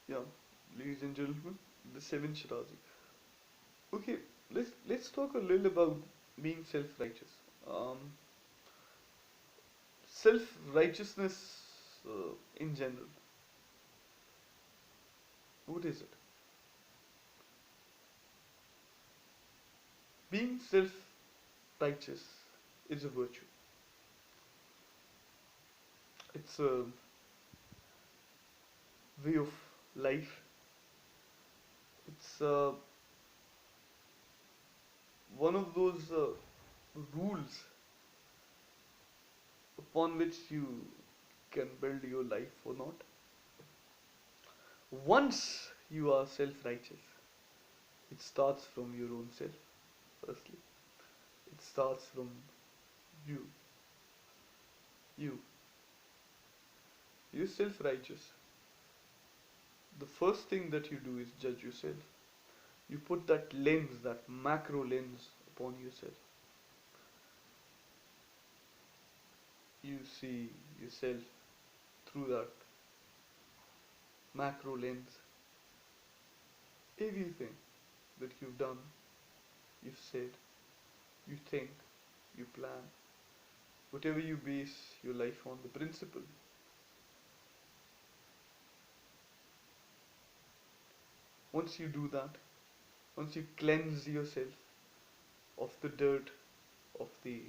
Yeah, ladies and gentlemen, the 7sherazi. Okay, let's talk a little about being self-righteous. Um, Self-righteousness in general. What is it? Being self-righteous is a virtue. It's a way of life. It's one of those rules upon which you can build your life or not. Once you are self-righteous, it starts from your own self, firstly. It starts from you. You. You're self-righteous. The first thing that you do is judge yourself. You put that lens, that macro lens upon yourself. You see yourself through that macro lens. Everything that you've done, you've said, you think, you plan, whatever you base your life on, the principle. Once you do that, once you cleanse yourself of the dirt, of the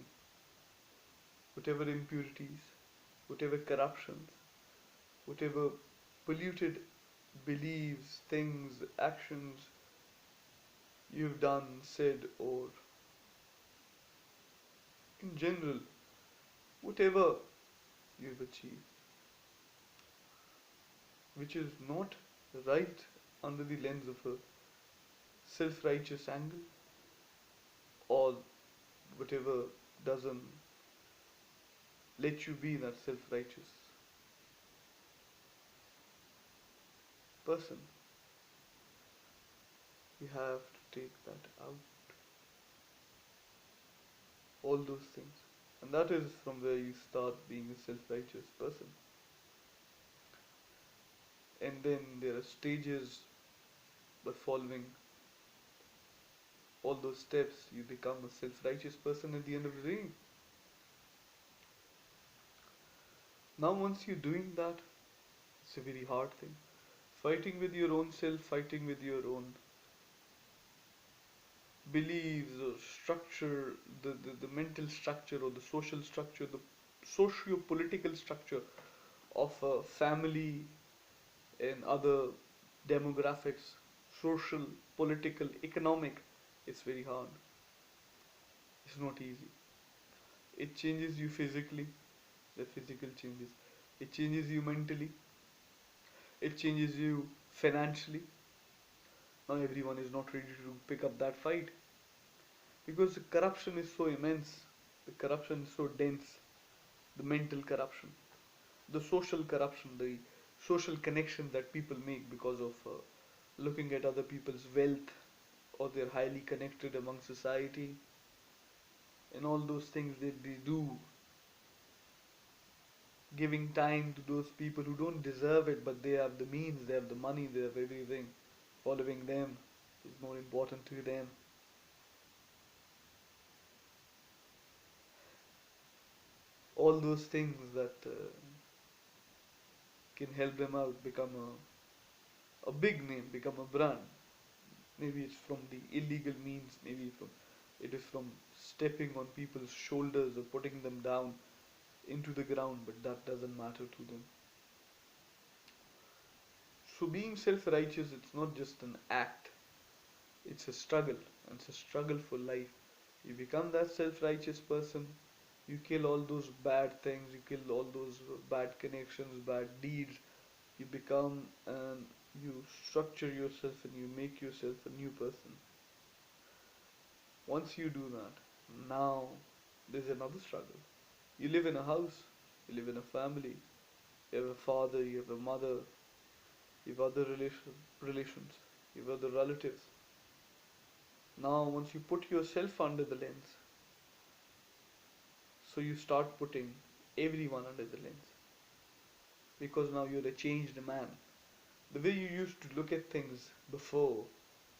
whatever impurities, whatever corruptions, whatever polluted beliefs, things, actions you've done, said, or in general, whatever you've achieved, which is not right under the lens of a self righteous angle, or whatever doesn't let you be that self righteous person, you have to take that out, all those things. And that is from where you start being a self righteous person. And then there are stages. By following all those steps, you become a self righteous person at the end of the day. Now, once you're doing that, it's a very hard thing. Fighting with your own self, fighting with your own beliefs or structure, the mental structure or the social structure, the socio political structure of a family and other demographics, social, political, economic, it's very hard. It's not easy. It changes you physically, the physical changes. It changes you mentally, it changes you financially. Now everyone is not ready to pick up that fight because the corruption is so immense, the corruption is so dense, the mental corruption, the social corruption, the social connections that people make because of looking at other people's wealth or they're highly connected among society and all those things that they do, giving time to those people who don't deserve it but they have the means, they have the money, they have everything. Following them is more important to them. All those things that can help them out become a big name, become a brand. Maybe it's from the illegal means, maybe from it is from stepping on people's shoulders or putting them down into the ground, but that doesn't matter to them. So being self-righteous, it's not just an act, it's a struggle, and it's a struggle for life. You become that self-righteous person, you kill all those bad things, you kill all those bad connections, bad deeds, you become and you structure yourself and you make yourself a new person. Once you do that, now there's another struggle. You live in a house, you live in a family, you have a father, you have a mother, you have other relations, you have other relatives. Now, once you put yourself under the lens, so you start putting everyone under the lens because now you're a changed man. The way you used to look at things before,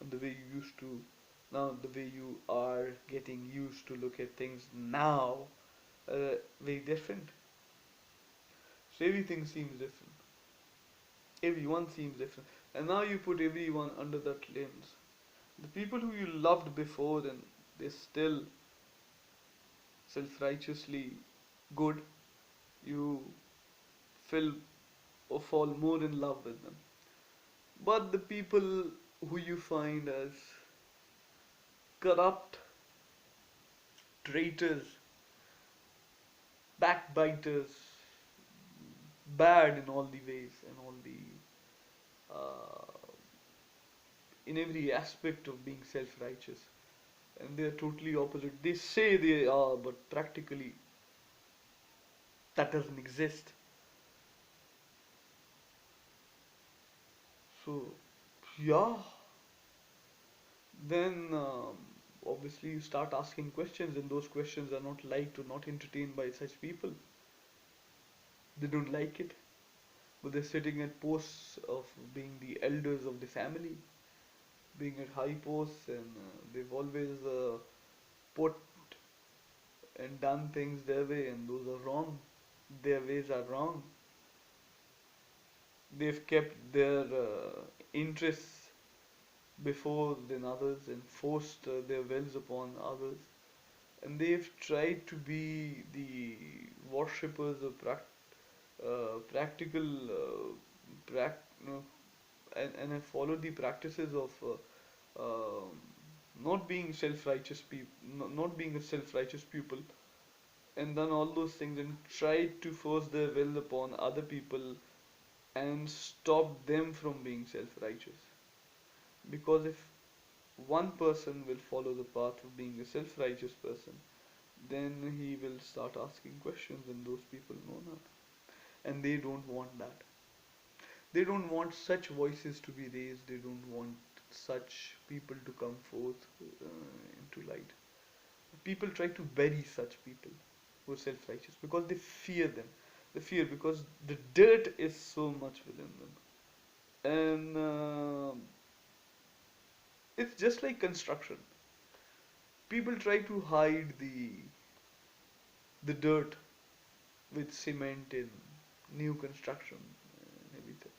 and the way you used to now, the way you are getting used to look at things now, very different. So everything seems different. Everyone seems different. And now you put everyone under that lens. The people who you loved before, then they're still self righteously good. You feel or fall more in love with them. But the people who you find as corrupt, traitors, backbiters, bad in all the ways and all the in every aspect of being self-righteous, and they are totally opposite. They say they are, but practically that doesn't exist. So yeah, then obviously you start asking questions, and those questions are not liked or not entertained by such people. They don't like it, but they're sitting at posts of being the elders of the family, being at high posts, and they've always put and done things their way, and those are wrong. Their ways are wrong. They've kept their interests before than others and forced their wills upon others. And they've tried to be the worshippers of practical, you know, and have followed the practices of not being self-righteous people, not being a self-righteous pupil, and done all those things and tried to force their will upon other people and stop them from being self-righteous. Because if one person will follow the path of being a self-righteous person, then he will start asking questions, and those people know that. And they don't want that. They don't want such voices to be raised, they don't want such people to come forth into light. People try to bury such people who are self-righteous because they fear them. They fear because the dirt is so much within them. And it's just like construction. People try to hide the dirt with cement in new construction and everything.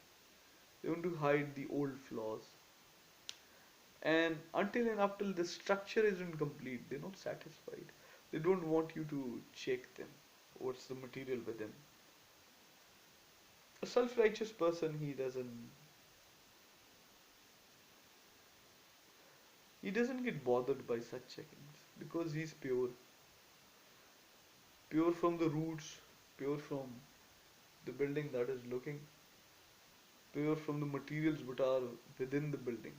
They want to hide the old flaws. And until the structure isn't complete, they're not satisfied. They don't want you to check them. What's the material within? A self-righteous person, he doesn't get bothered by such checkings because he's pure, pure from the roots, pure from the building that is looking, pure from the materials that are within the building.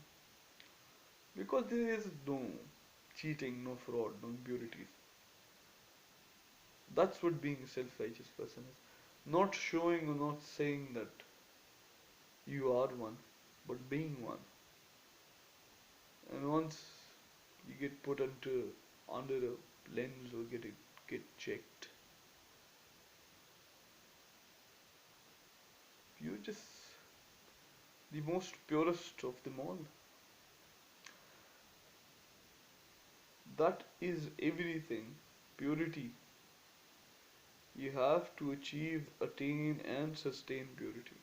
Because there is no cheating, no fraud, no impurities. That's what being a self-righteous person is. Not showing or not saying that you are one, but being one. And once you get put under a lens or get checked, you're just the most purest of them all. That is everything. Purity. You have to achieve, attain, and sustain purity.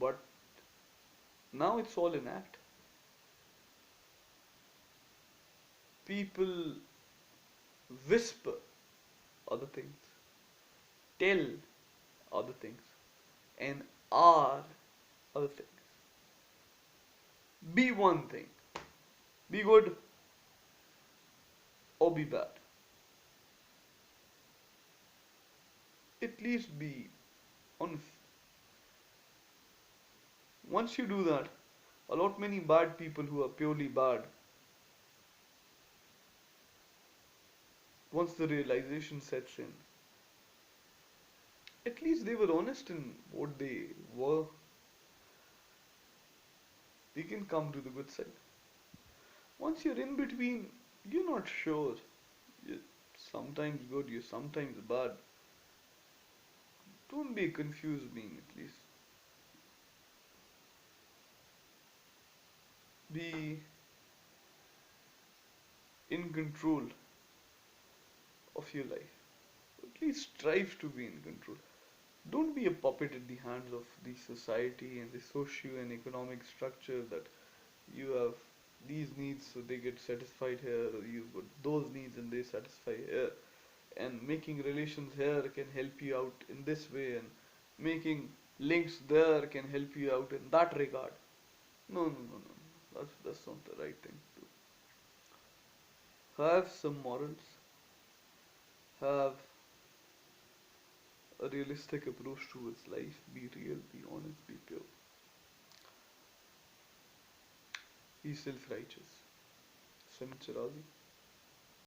But now it's all an act. People whisper other things, tell other things, and are other things. Be one thing. Be good or be bad. At least be honest. Once you do that, a lot many bad people who are purely bad, once the realization sets in, at least they were honest in what they were. They can come to the good side. Once you're in between, you're not sure. You're sometimes good, you're sometimes bad. Don't be a confused being, at least. be in control of your life. At least strive to be in control. Don't be a puppet in the hands of the society and the socio and economic structure that you have these needs so they get satisfied here, or you've got those needs and they satisfy here. And making relations here can help you out in this way, and making links there can help you out in that regard. No, no, no, no. That's not the right thing to do. Have some morals, have a realistic approach towards life, be real, be honest, be pure, be self righteous. 7sherazi.